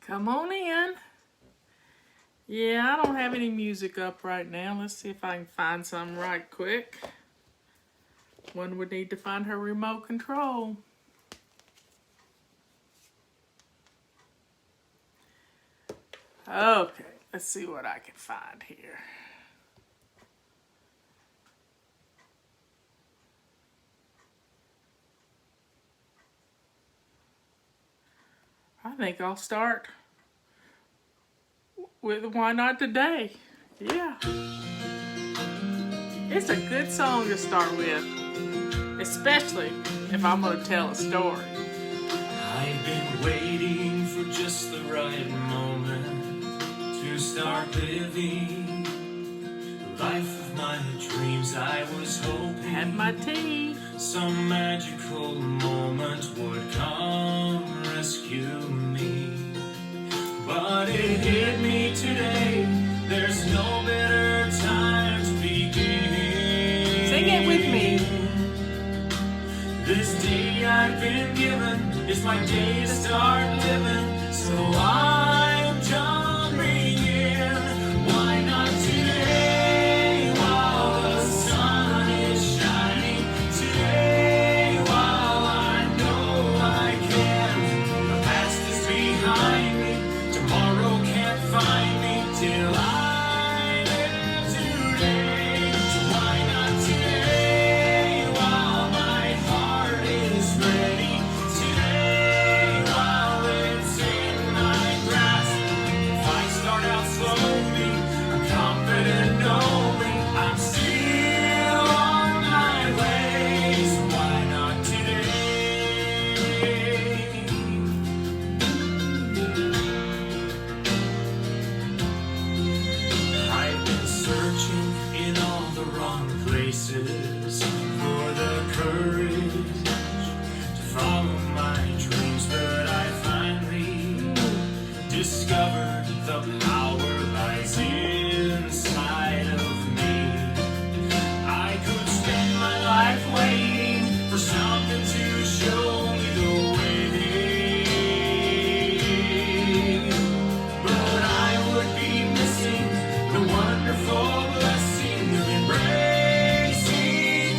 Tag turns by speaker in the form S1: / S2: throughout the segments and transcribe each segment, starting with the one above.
S1: Come on in. Yeah, I don't have any music up right now. Let's see if I can find some right quick. One would need to find her remote control. Okay, let's see what I can find here. I think I'll start with Why Not Today. Yeah. It's a good song to start with, especially if I'm going to tell a story.
S2: I've been waiting for just the right moment to start living the life of my dreams. I was hoping
S1: Had my tea.
S2: some magical moment would come rescue me, but it hit me today. There's no better time to begin.
S1: Sing it with me.
S2: This day I've been given is my day to start living, so I'm jumping in. Why not today while the sun is shining? Today while I know I can. The past is behind me, tomorrow can't find me till I live today. So why not today while my heart is ready? Today while it's in my grasp. If I start out slowly, I'm confident knowing I'm still on my way. So why not today? I've been searching in all the wrong places for the courage to follow my dreams, but I finally discovered the power lies inside of me. I could spend my life waiting for something to show me the way, but I would be missing the wonderful blessing of embracing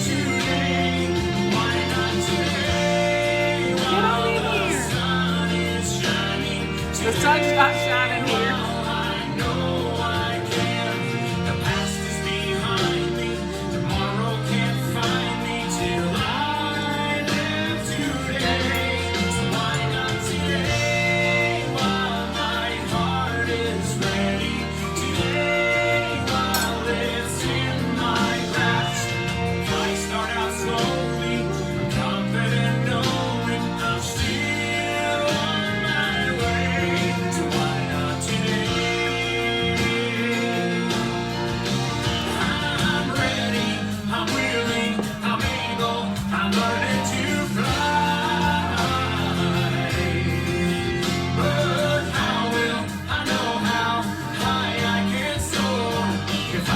S2: today. Why not today while the sun is shining?
S1: The sun's not shining here.
S2: I know I can. The past is behind me. Tomorrow can't find me till I live today. So why not today while my heart is ready? Today while it's in my grasp. If I start out slowly, I'm confident knowing I'm still on my way. So why not today? I'm ready, I'm willing, I'm able, I'm learning to fly. But how will I know how high I can soar if I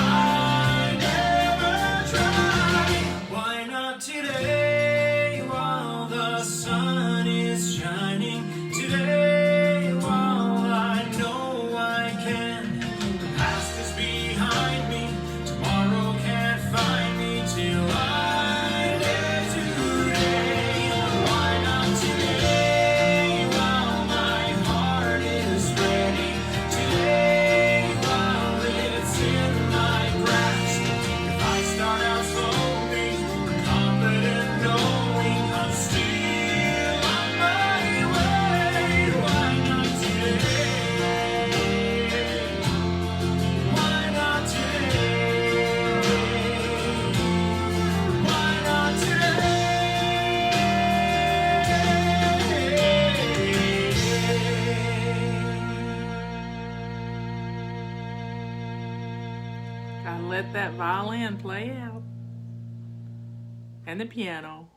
S2: never try? Why not today while the sun is shining? Today while I know I can. The past is behind me, tomorrow can't find me till I live today. Why not today while my heart is ready? Today while it's in my grasp. If I start out slowly, I'm confident knowing I'm still on my way. Why not today? Why not today? Why not today?
S1: Gotta let that violin play out. And the piano.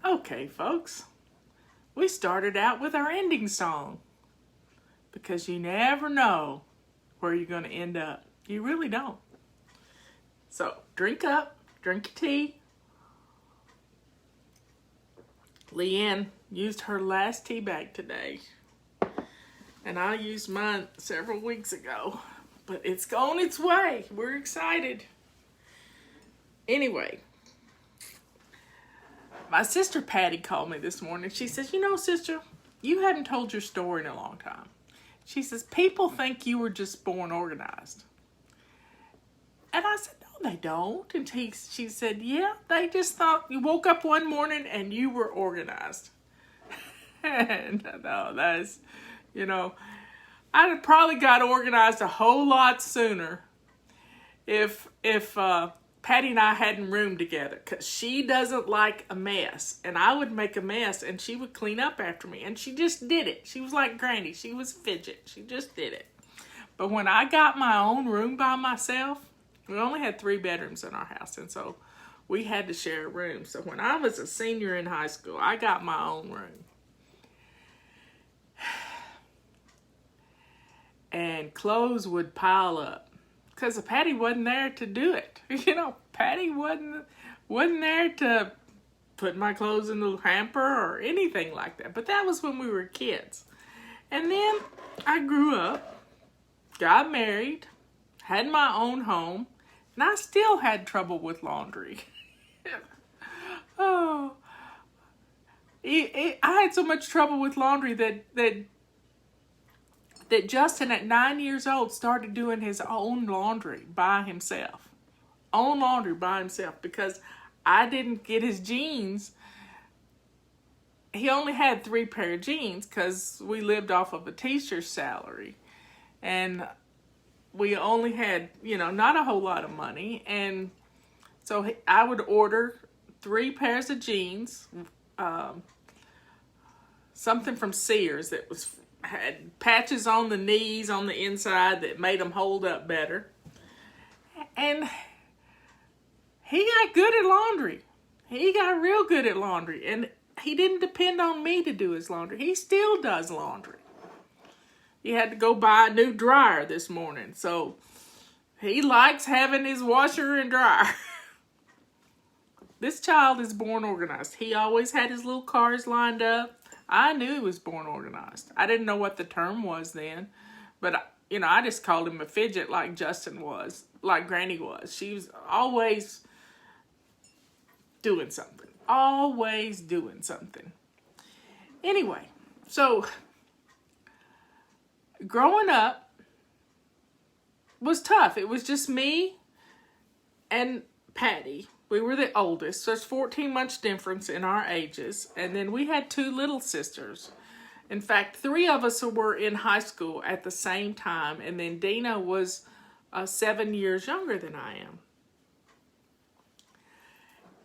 S1: Okay, folks. We started out with our ending song. Because you never know where you're going to end up. You really don't. So, drink up. Drink your tea. Leanne used her last tea bag today. And I used mine several weeks ago. But it's gone its way. We're excited. Anyway, my sister Patty called me this morning. She says, you know, sister, you haven't told your story in a long time. She says, people think you were just born organized. And I said, no, they don't. And she said, yeah, they just thought you woke up one morning and you were organized. And no, that's, you know, I'd have probably got organized a whole lot sooner if Patty and I hadn't roomed together, because she doesn't like a mess, and I would make a mess and she would clean up after me, and she just did it. She was like Granny. She was fidget. She just did it. But when I got my own room by myself, we only had 3 bedrooms in our house, and so we had to share a room. So when I was a senior in high school, I got my own room. And clothes would pile up because Patty wasn't there to do it. You know, Patty wasn't there to put my clothes in the hamper or anything like that. But that was when we were kids. And then I grew up, got married, had my own home, and I still had trouble with laundry. Oh, I had so much trouble with laundry that Justin at 9 years old started doing his own laundry by himself. Own laundry by himself, because I didn't get his jeans. He only had 3 pair of jeans because we lived off of a teacher's salary. And we only had, you know, not a whole lot of money. And so I would order 3 pairs of jeans, something from Sears that had patches on the knees on the inside that made them hold up better. And he got good at laundry. He got real good at laundry. And he didn't depend on me to do his laundry. He still does laundry. He had to go buy a new dryer this morning. So he likes having his washer and dryer. This child is born organized. He always had his little cars lined up. I knew he was born organized. I didn't know what the term was then, but, you know, I just called him a fidget like Justin was, like Granny was. She was always doing something. Always doing something. Anyway, so growing up was tough. It was just me and Patty. We were the oldest. So there's 14 months difference in our ages. And then we had 2 little sisters. In fact, 3 of us were in high school at the same time. And then Dina was 7 years younger than I am.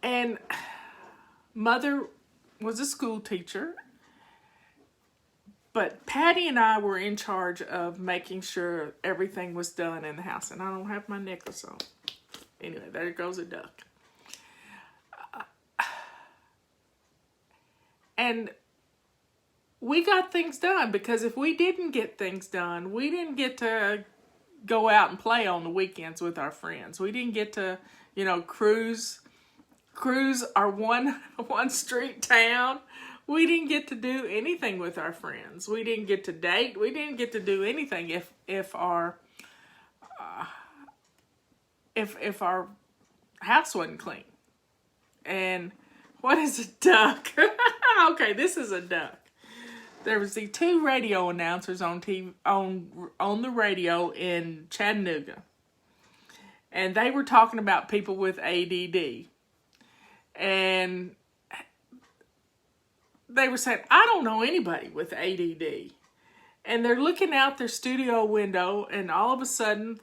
S1: And Mother was a school teacher. But Patty and I were in charge of making sure everything was done in the house. And I don't have my necklace on. Anyway, there goes a duck. And we got things done, because if we didn't get things done, we didn't get to go out and play on the weekends with our friends. We didn't get to, you know, cruise our one street town. We didn't get to do anything with our friends. We didn't get to date. We didn't get to do anything if our house wasn't clean. And what is a duck? Okay, this is a duck. There was the 2 radio announcers on TV, on the radio in Chattanooga. And they were talking about people with ADD. And they were saying, I don't know anybody with ADD. And they're looking out their studio window, and all of a sudden,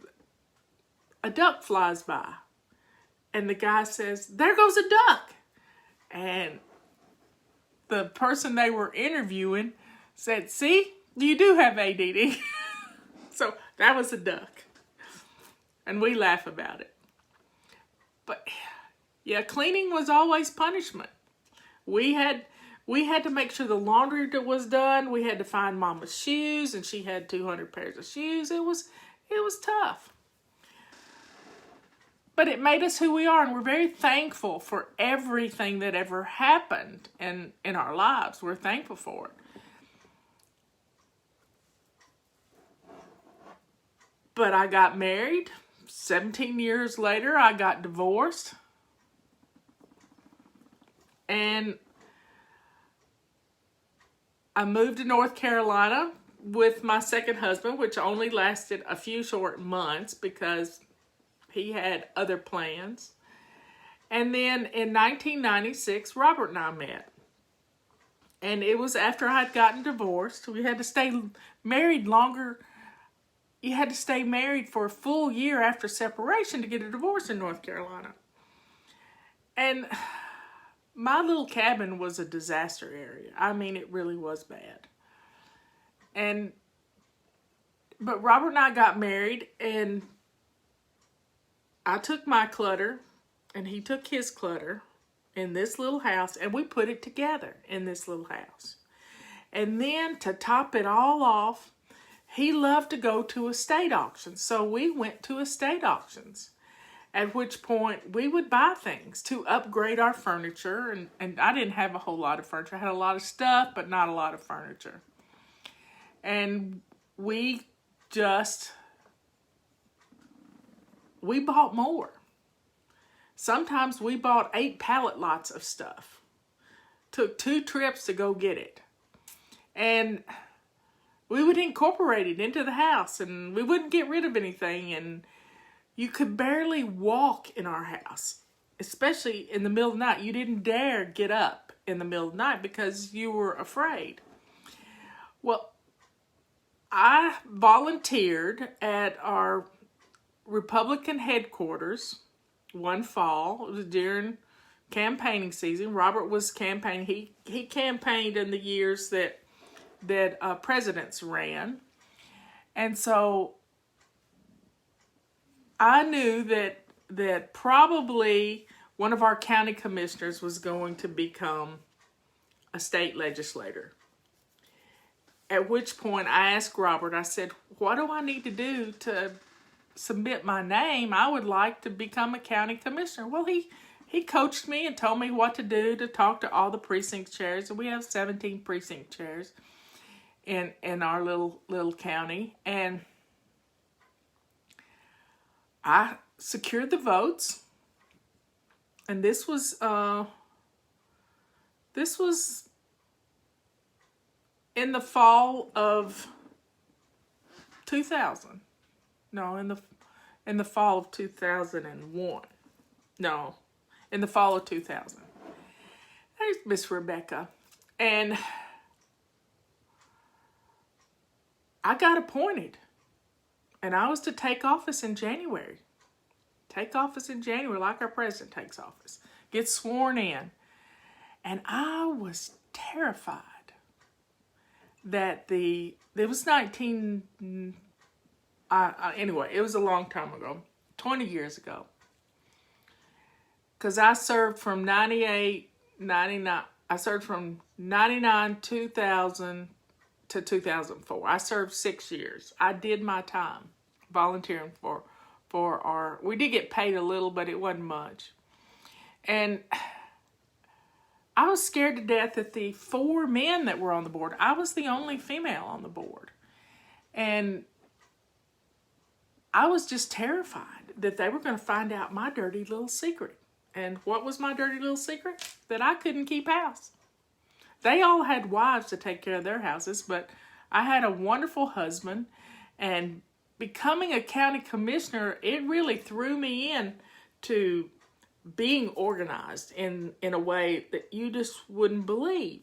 S1: a duck flies by. And the guy says, there goes a duck. And the person they were interviewing said, see, you do have ADD. So that was a duck. And we laugh about it. But yeah, cleaning was always punishment. We had to make sure the laundry was done. We had to find Mama's shoes, and she had 200 pairs of shoes. It was tough. But it made us who we are, and we're very thankful for everything that ever happened in our lives. We're thankful for it. But I got married. 17 years later, I got divorced. And I moved to North Carolina with my second husband, which only lasted a few short months because he had other plans. And then in 1996, Robert and I met. And it was after I had gotten divorced. We had to stay married longer. You had to stay married for a full year after separation to get a divorce in North Carolina. And my little cabin was a disaster area. I mean, it really was bad. But Robert and I got married, and I took my clutter, and he took his clutter in this little house, and we put it together in this little house. And then to top it all off, he loved to go to estate auctions. So we went to estate auctions, at which point we would buy things to upgrade our furniture. And I didn't have a whole lot of furniture. I had a lot of stuff, but not a lot of furniture. And we bought more. Sometimes we bought 8 pallet lots of stuff. Took 2 trips to go get it. And we would incorporate it into the house, and we wouldn't get rid of anything. And you could barely walk in our house, especially in the middle of the night. You didn't dare get up in the middle of the night because you were afraid. Well, I volunteered at our Republican headquarters one fall. It was during campaigning season. Robert was campaigning. He campaigned in the years that presidents ran. And so I knew that probably one of our county commissioners was going to become a state legislator. At which point I asked Robert, I said, what do I need to do to submit my name? I would like to become a county commissioner. Well, he coached me and told me what to do to talk to all the precinct chairs. And we have 17 precinct chairs in our little county. And I secured the votes. And this was in the fall of 2000. No, in the fall of 2001. No, in the fall of 2000. There's Miss Rebecca. And I got appointed. And I was to take office in January. Take office in January like our president takes office. Get sworn in. And I was terrified that it was anyway, it was a long time ago, 20 years ago. Because I served from 99, I served from 99, 2000 to 2004. I served 6 years. I did my time volunteering for we did get paid a little, but it wasn't much. And I was scared to death that the 4 men that were on the board, I was the only female on the board. And I was just terrified that they were going to find out my dirty little secret. And what was my dirty little secret? That I couldn't keep house. They all had wives to take care of their houses, but I had a wonderful husband. And becoming a county commissioner, it really threw me in to being organized in a way that you just wouldn't believe.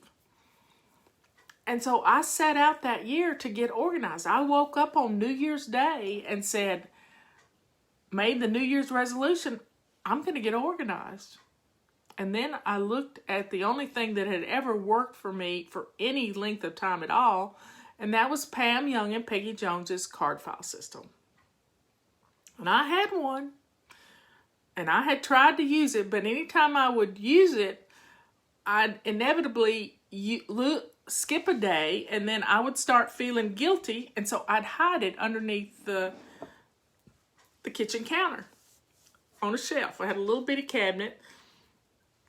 S1: And so I set out that year to get organized. I woke up on New Year's Day and made the New Year's resolution, I'm going to get organized. And then I looked at the only thing that had ever worked for me for any length of time at all, and that was Pam Young and Peggy Jones's card file system. And I had one. And I had tried to use it, but anytime I would use it, I'd inevitably skip a day, and then I would start feeling guilty, and so I'd hide it underneath the kitchen counter on a shelf. I had a little bitty cabinet,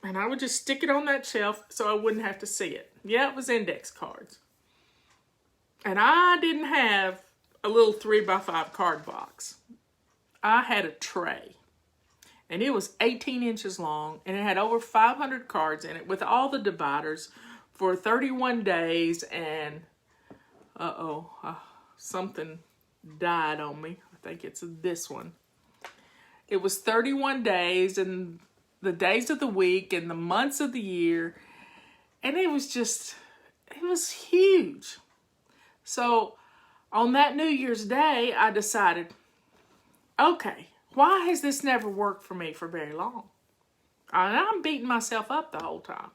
S1: and I would just stick it on that shelf so I wouldn't have to see it. Yeah, it was index cards. And I didn't have a little 3x5 card box. I had a tray, and it was 18 inches long, and it had over 500 cards in it with all the dividers for 31 days, and something died on me. I think it's this one. It was 31 days, and the days of the week, and the months of the year, and it was huge. So on that New Year's Day, I decided, okay, why has this never worked for me for very long? And I'm beating myself up the whole time.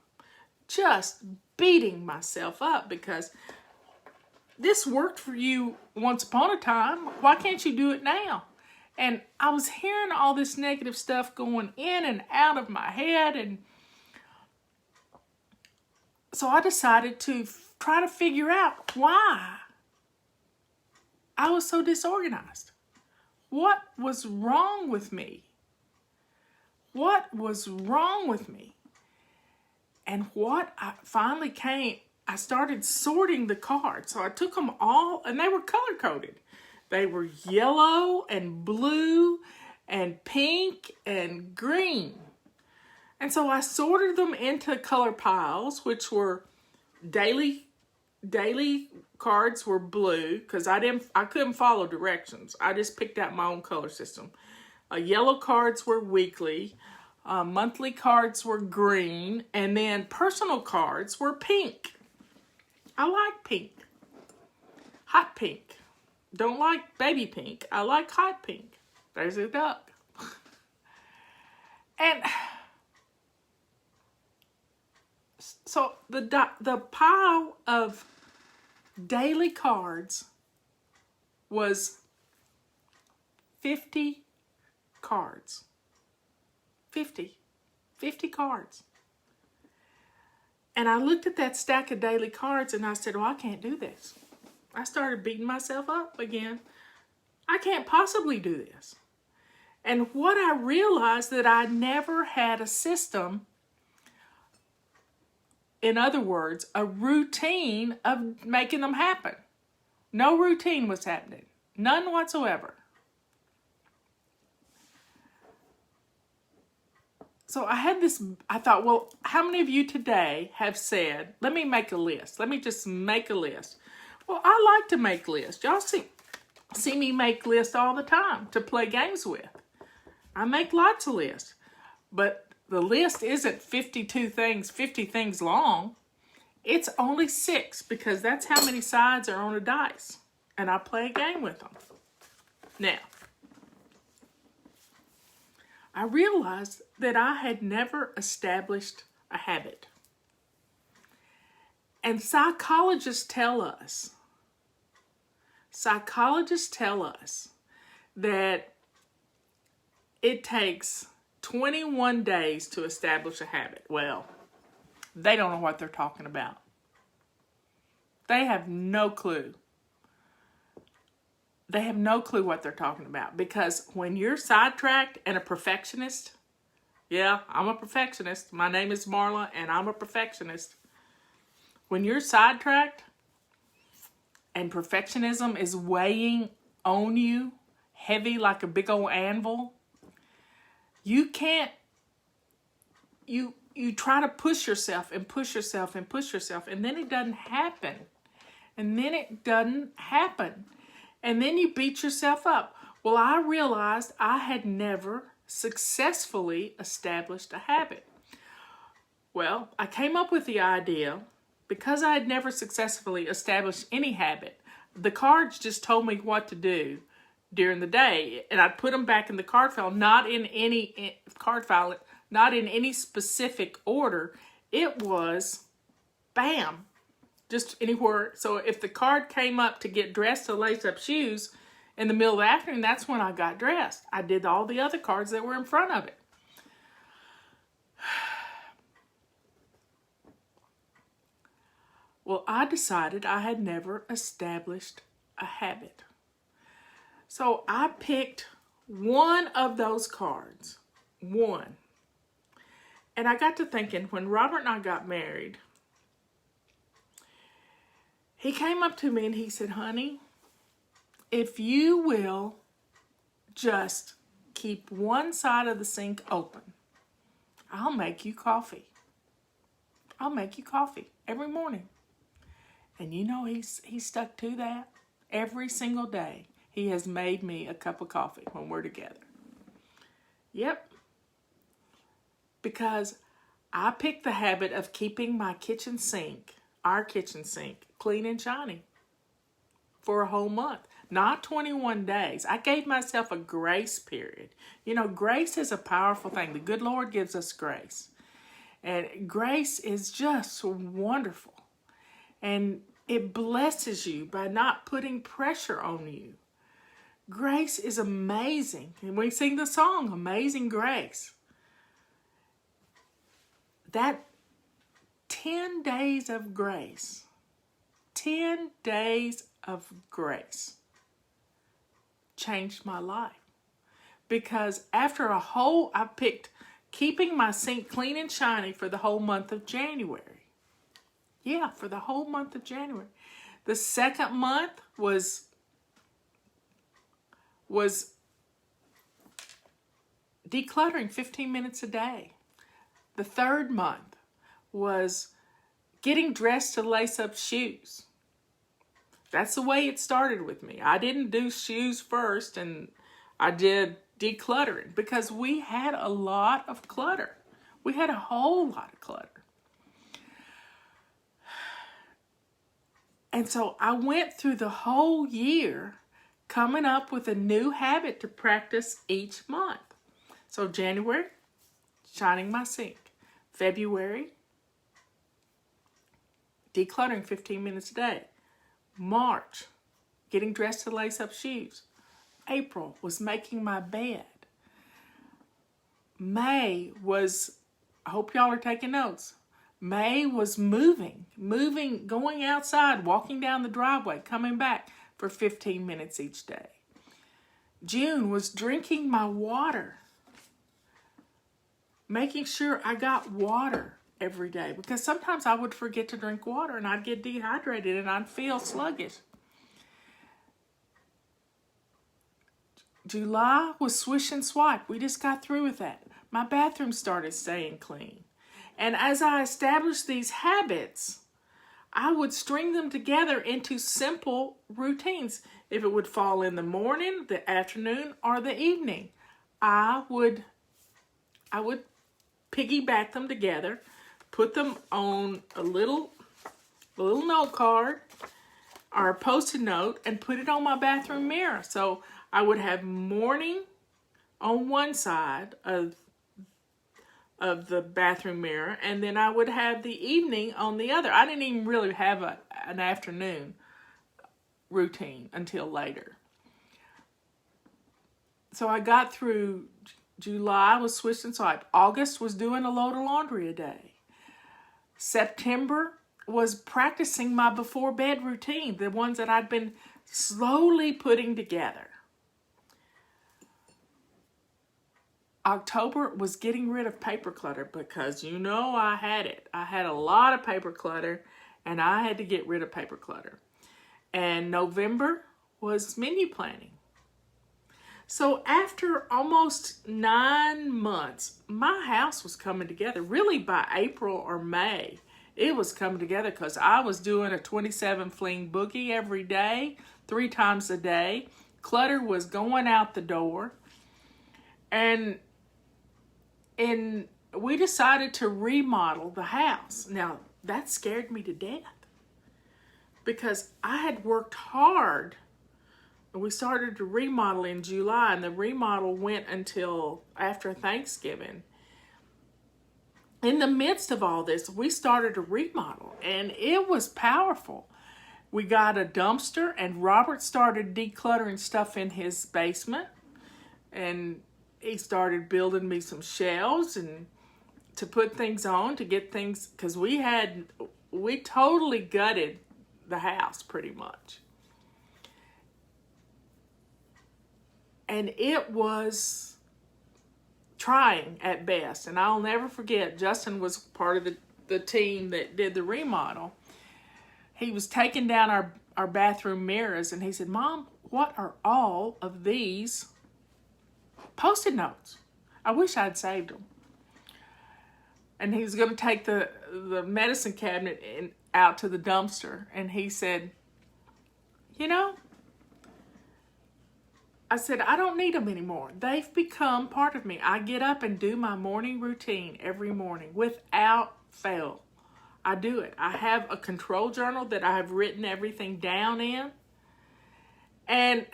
S1: Just beating myself up because this worked for you once upon a time. Why can't you do it now? And I was hearing all this negative stuff going in and out of my head. And so I decided to try to figure out why I was so disorganized. What was wrong with me? What was wrong with me? And what I finally I started sorting the cards. So I took them all, and they were color-coded. They were yellow and blue and pink and green. And so I sorted them into color piles, which were daily cards were blue because I couldn't follow directions. I just picked out my own color system. Yellow cards were weekly. Monthly cards were green, and then personal cards were pink. I like pink. Hot pink. Don't like baby pink. I like hot pink. There's a duck. And so the pile of daily cards was 50 cards. 50 cards. And I looked at that stack of daily cards and I said, well, I can't do this. I started beating myself up again. I can't possibly do this. And what I realized that I never had a system, in other words, a routine of making them happen. No routine was happening. None whatsoever. So I thought, well, how many of you today have said, let me make a list. Let me just make a list. Well, I like to make lists. Y'all see me make lists all the time to play games with. I make lots of lists. But the list isn't 50 things long. It's only 6 because that's how many sides are on a dice. And I play a game with them. Now, I realized that I had never established a habit. And psychologists tell us that it takes 21 days to establish a habit. Well, they don't know what they're talking about. They have no clue. They have no clue what they're talking about, because when you're sidetracked and a perfectionist, yeah, I'm a perfectionist. My name is Marla, and I'm a perfectionist. When you're sidetracked and perfectionism is weighing on you heavy like a big old anvil, you can't, you try to push yourself and push yourself and push yourself, and then it doesn't happen. And then it doesn't happen. And then you beat yourself up. Well, I realized I had never successfully established a habit. Well, I came up with the idea, because I had never successfully established any habit, the cards just told me what to do during the day, and I'd put them back in the card file, not in any specific order. It was bam, just anywhere. So if the card came up to get dressed to lace up shoes in the middle of the afternoon, that's when I got dressed. I did all the other cards that were in front of it. Well, I decided I had never established a habit. So I picked one of those cards. One. And I got to thinking, when Robert and I got married, he came up to me and he said, honey, if you will just keep one side of the sink open, I'll make you coffee. I'll make you coffee every morning. And you know he's stuck to that. Every single day he has made me a cup of coffee when we're together. Yep. Because I picked the habit of keeping my kitchen sink, our kitchen sink, clean and shiny for a whole month. Not 21 days. I gave myself a grace period. You know, grace is a powerful thing. The good Lord gives us grace. And grace is just wonderful. And it blesses you by not putting pressure on you. Grace is amazing. And we sing the song, Amazing Grace. That 10 days of grace, 10 days of grace changed my life. Because after I picked keeping my sink clean and shiny for the whole month of January. Yeah, for the whole month of January. The second month was decluttering 15 minutes a day. The third month was getting dressed to lace up shoes. That's the way it started with me. I didn't do shoes first, and I did decluttering because we had a lot of clutter. We had a whole lot of clutter. And so I went through the whole year coming up with a new habit to practice each month. So January, shining my sink. February, decluttering 15 minutes a day. March, getting dressed to lace up shoes. April was making my bed. May was, I hope y'all are taking notes. May was moving, going outside, walking down the driveway, coming back for 15 minutes each day. June was drinking my water. Making sure I got water every day, because sometimes I would forget to drink water and I'd get dehydrated and I'd feel sluggish. July was swish and swipe. We just got through with that. My bathroom started staying clean. And as I established these habits, I would string them together into simple routines. If it would fall in the morning, the afternoon, or the evening, I would piggyback them together, put them on a little note card or a post-it note, and put it on my bathroom mirror. So I would have morning on one side of the bathroom mirror, and then I would have the evening on the other. I didn't even really have an afternoon routine until later. So I got through July was swish and swipe. August was doing a load of laundry a day. September was practicing my before bed routine, the ones that I'd been slowly putting together. October was getting rid of paper clutter, because you know I had it. I had a lot of paper clutter and I had to get rid of paper clutter. And November was menu planning. So after almost 9 months, my house was coming together. Really by April or May, it was coming together, because I was doing a 27 fling boogie every day, 3 times a day. Clutter was going out the door. And we decided to remodel the house. Now, that scared me to death, because I had worked hard. We started to remodel in July, and the remodel went until after Thanksgiving. In the midst of all this, we started to remodel, and it was powerful. We got a dumpster, and Robert started decluttering stuff in his basement, and he started building me some shelves and to put things on, to get things, because we totally gutted the house pretty much. And it was trying at best. And I'll never forget, Justin was part of the team that did the remodel. He was taking down our bathroom mirrors, and he said, "Mom, what are all of these Post-it notes? I wish I'd saved them. And he was going to take the medicine cabinet out to the dumpster. And he said, you know, I said, I don't need them anymore. They've become part of me. I get up and do my morning routine every morning without fail. I do it. I have a control journal that I have written everything down in. And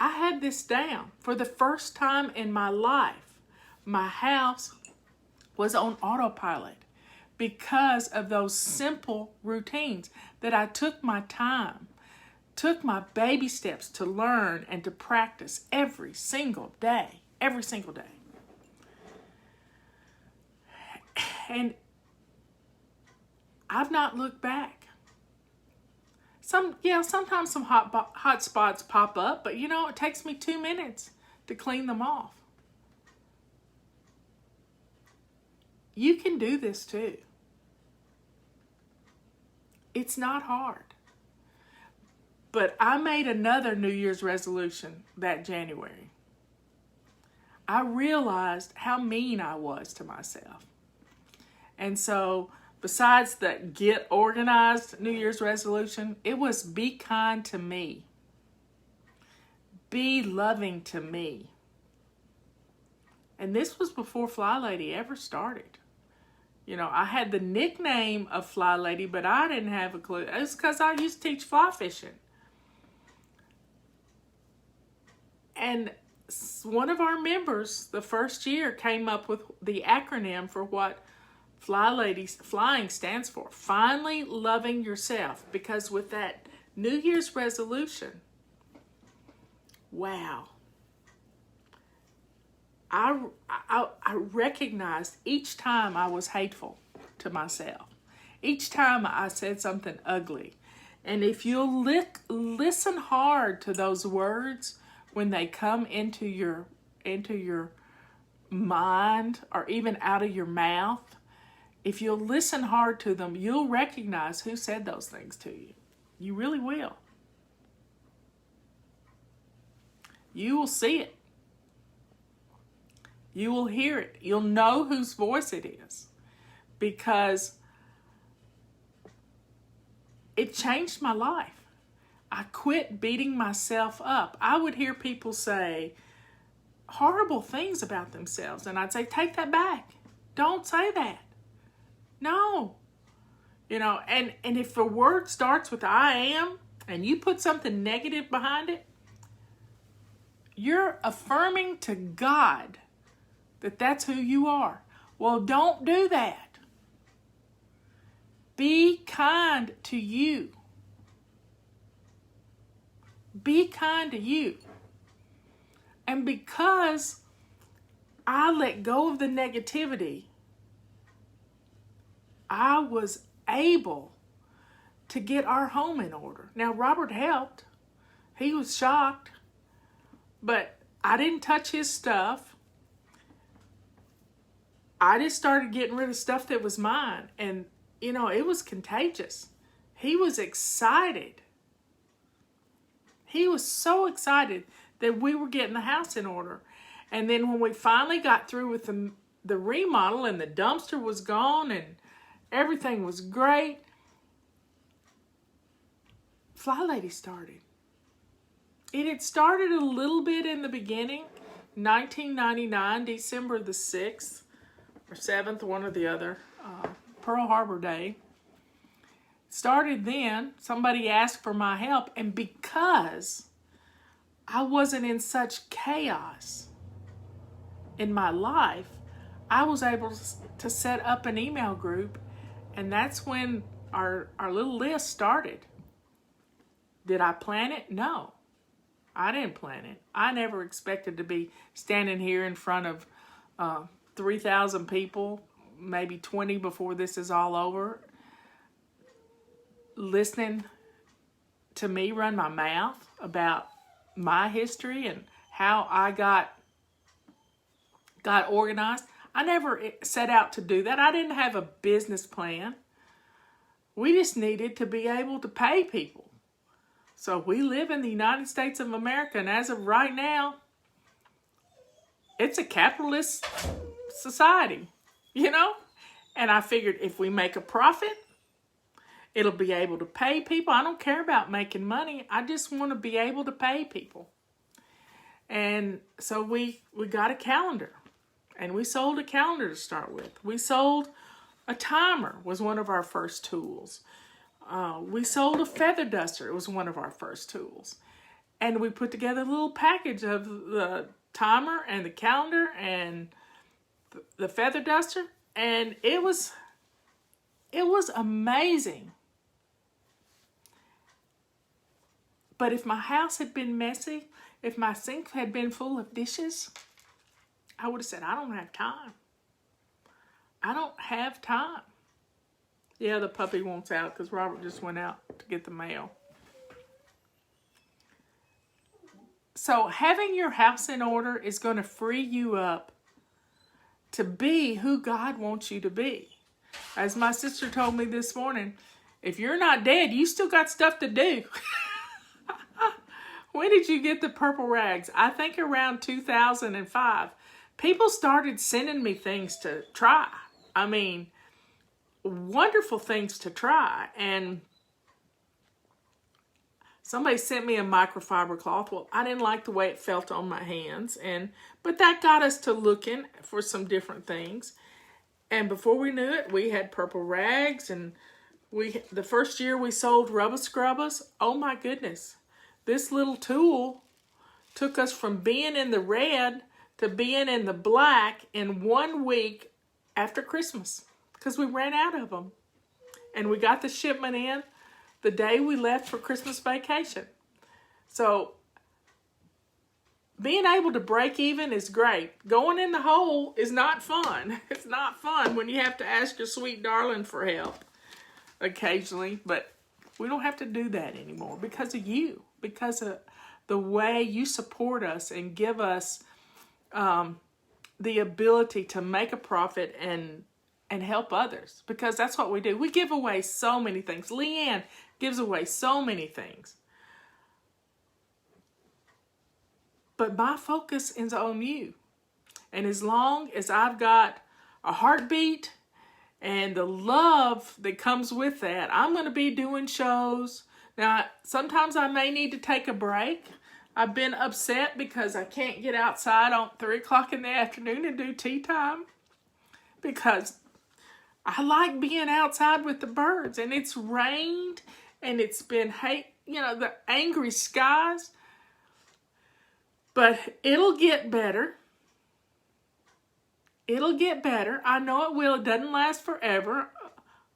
S1: I had this down. For the first time in my life, my house was on autopilot because of those simple routines that I took my time, took my baby steps to learn and to practice every single day. Every single day. And I've not looked back. Sometimes some hot spots pop up, but it takes me 2 minutes to clean them off. You can do this too. It's not hard. But I made another New Year's resolution that January. I realized how mean I was to myself. And so, besides the get organized New Year's resolution, it was be kind to me. Be loving to me. And this was before Fly Lady ever started. I had the nickname of Fly Lady, but I didn't have a clue. It's because I used to teach fly fishing. And one of our members, the first year, came up with the acronym for what Fly Lady flying stands for. Finally loving yourself. Because with that New Year's resolution, wow. I recognized each time I was hateful to myself. Each time I said something ugly. And if you'll listen hard to those words when they come into your mind or even out of your mouth, if you'll listen hard to them, you'll recognize who said those things to you. You really will. You will see it. You will hear it. You'll know whose voice it is. Because it changed my life. I quit beating myself up. I would hear people say horrible things about themselves. And I'd say, take that back. Don't say that. No. And if a word starts with I am, and you put something negative behind it, you're affirming to God that that's who you are. Well, don't do that. Be kind to you. Be kind to you. And because I let go of the negativity, I was able to get our home in order. Now, Robert helped. He was shocked. But I didn't touch his stuff. I just started getting rid of stuff that was mine. And, it was contagious. He was excited. He was so excited that we were getting the house in order. And then when we finally got through with the remodel and the dumpster was gone and everything was great, Fly Lady started. It had started a little bit in the beginning, 1999, December the 6th or 7th, one or the other, Pearl Harbor Day. Started then. Somebody asked for my help, and because I wasn't in such chaos in my life, I was able to set up an email group, and that's when our little list started. Did I plan it? No, I didn't plan it. I never expected to be standing here in front of 3,000 people, maybe 20 before this is all over, listening to me run my mouth about my history and how I got organized. I never set out to do that. I didn't have a business plan We just needed to be able to pay people. So we live in the United States of America, and as of right now, it's a capitalist society, you know? And I figured if we make a profit, it'll be able to pay people. I don't care about making money. I just want to be able to pay people. And so we got a calendar. And we sold a calendar to start with. We sold a timer, was one of our first tools. We sold a feather duster. It was one of our first tools. And we put together a little package of the timer and the calendar and the feather duster. And it was amazing. But if my house had been messy, if my sink had been full of dishes, I would have said, I don't have time. I don't have time. Yeah, the puppy wants out because Robert just went out to get the mail. So having your house in order is going to free you up to be who God wants you to be. As my sister told me this morning, if you're not dead, you still got stuff to do. When did you get the purple rags? I think around 2005. People started sending me things to try. I mean, wonderful things to try. And somebody sent me a microfiber cloth. Well, I didn't like the way it felt on my hands. But that got us to looking for some different things. And before we knew it, we had purple rags. And the first year we sold rubber scrubbers. Oh my goodness. This little tool took us from being in the red to being in the black in 1 week after Christmas because we ran out of them. And we got the shipment in the day we left for Christmas vacation. So being able to break even is great. Going in the hole is not fun. It's not fun when you have to ask your sweet darling for help occasionally, but we don't have to do that anymore because of you, because of the way you support us and give us the ability to make a profit and help others, because that's what we do. We give away so many things. Leanne gives away so many things. But my focus is on you. And as long as I've got a heartbeat and the love that comes with that, I'm going to be doing shows. Now, sometimes I may need to take a break. I've been upset because I can't get outside on 3 o'clock in the afternoon and do tea time because I like being outside with the birds, and it's rained and it's been the angry skies, but it'll get better. It'll get better. I know it will. It doesn't last forever.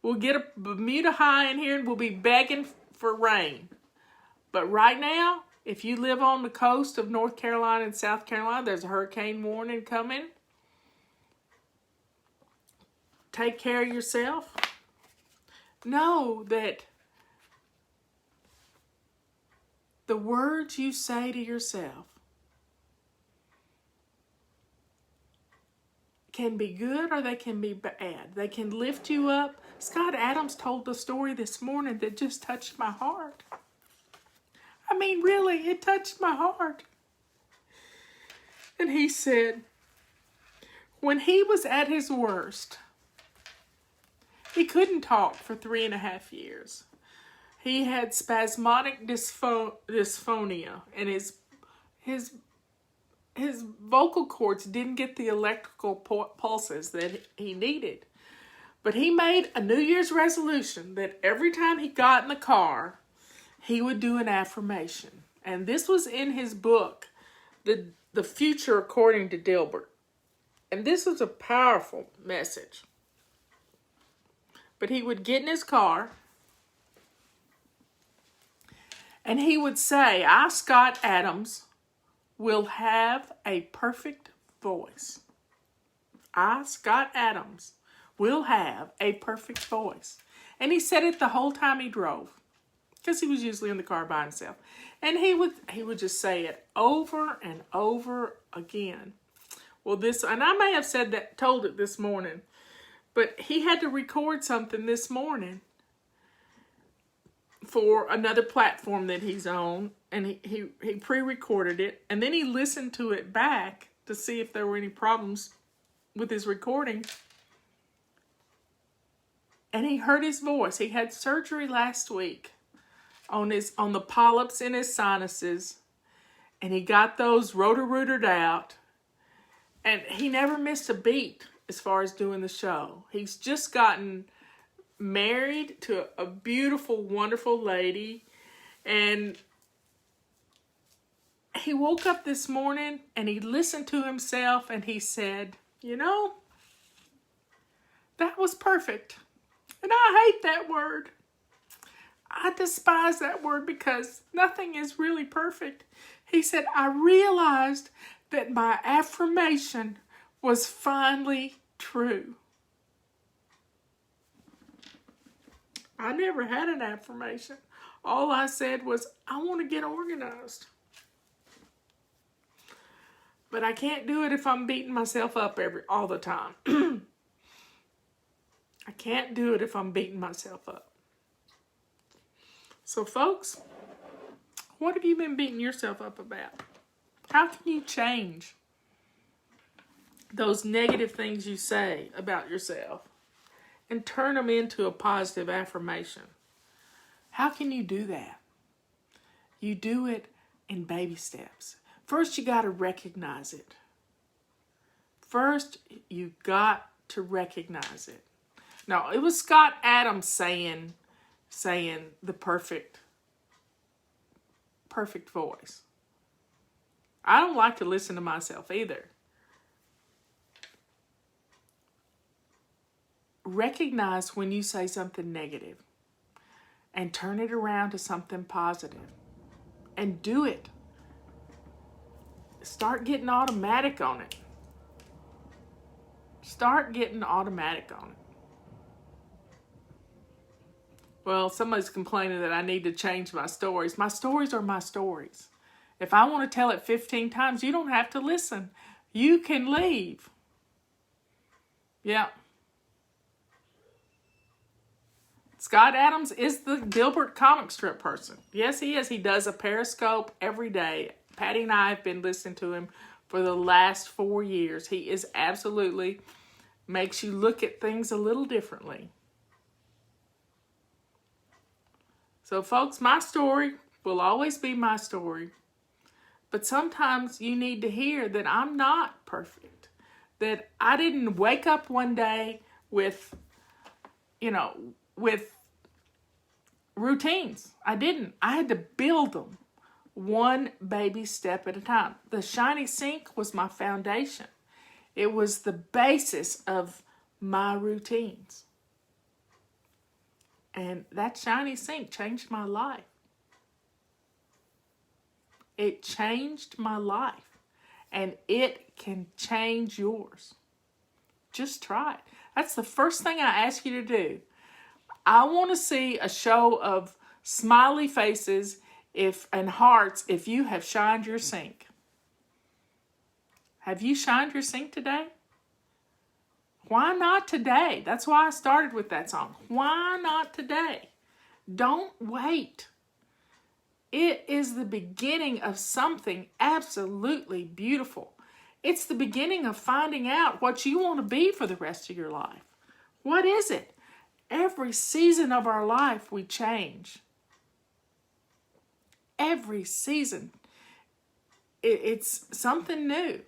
S1: We'll get a Bermuda high in here and we'll be begging for rain. But right now, if you live on the coast of North Carolina and South Carolina, there's a hurricane warning coming. Take care of yourself. Know that the words you say to yourself can be good or they can be bad. They can lift you up. Scott Adams told the story this morning that just touched my heart. I mean, really, it touched my heart. And he said, when he was at his worst, he couldn't talk for 3.5 years. He had spasmodic dysphonia, and his vocal cords didn't get the electrical pulses that he needed. But he made a New Year's resolution that every time he got in the car, he would do an affirmation. And this was in his book, The Future According to Dilbert. And this was a powerful message. But he would get in his car and he would say, I, Scott Adams, will have a perfect voice. I, Scott Adams, will have a perfect voice. And he said it the whole time he drove, because he was usually in the car by himself. And he would just say it over and over again. Well, and I may have told it this morning, but he had to record something this morning for another platform that he's on, and he pre-recorded it, and then he listened to it back to see if there were any problems with his recording. And he heard his voice. He had surgery last week on the polyps in his sinuses, and he got those rotor-rooted out, and he never missed a beat as far as doing the show. He's just gotten married to a beautiful, wonderful lady, and he woke up this morning and he listened to himself and he said, you know, that was perfect. And I hate that word. I despise that word because nothing is really perfect. He said, I realized that my affirmation was finally true. I never had an affirmation. All I said was, I want to get organized. But I can't do it if I'm beating myself up all the time. I can't do it if I'm beating myself up. So folks, what have you been beating yourself up about? How can you change those negative things you say about yourself and turn them into a positive affirmation? How can you do that? You do it in baby steps. First, you got to recognize it. First, you got to recognize it. Now, it was Scott Adams saying the perfect voice. I don't like to listen to myself either. Recognize when you say something negative and turn it around to something positive. And do it. Start getting automatic on it. Start getting automatic on it. Well, somebody's complaining that I need to change my stories. My stories are my stories. If I want to tell it 15 times, you don't have to listen. You can leave. Yeah. Scott Adams is the Dilbert comic strip person. Yes, he is. He does a Periscope every day. Patty and I have been listening to him for the last 4 years. He is absolutely makes you look at things a little differently. So folks, my story will always be my story. But sometimes you need to hear that I'm not perfect. That I didn't wake up one day with routines. I didn't. I had to build them one baby step at a time. The shiny sink was my foundation. It was the basis of my routines. And that shiny sink changed my life. It changed my life. And it can change yours. Just try it. That's the first thing I ask you to do. I want to see a show of smiley faces and hearts if you have shined your sink. Have you shined your sink today? Why not today? That's why I started with that song. Why not today? Don't wait. It is the beginning of something absolutely beautiful. It's the beginning of finding out what you want to be for the rest of your life. What is it? Every season of our life we change. Every season. It's something new.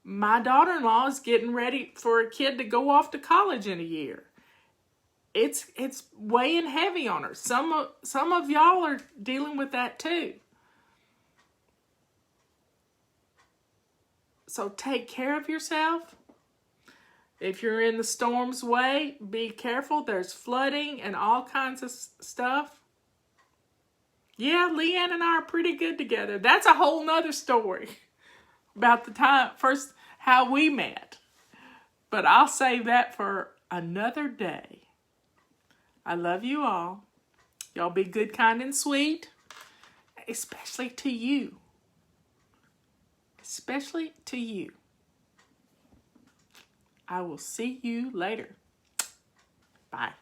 S1: My daughter-in-law is getting ready for a kid to go off to college in a year. It's weighing heavy on her. Some of y'all are dealing with that too. So take care of yourself. If you're in the storm's way, be careful. There's flooding and all kinds of stuff. Yeah, Leanne and I are pretty good together. That's a whole nother story about the time, first, how we met. But I'll save that for another day. I love you all. Y'all be good, kind, and sweet. Especially to you. Especially to you. I will see you later. Bye.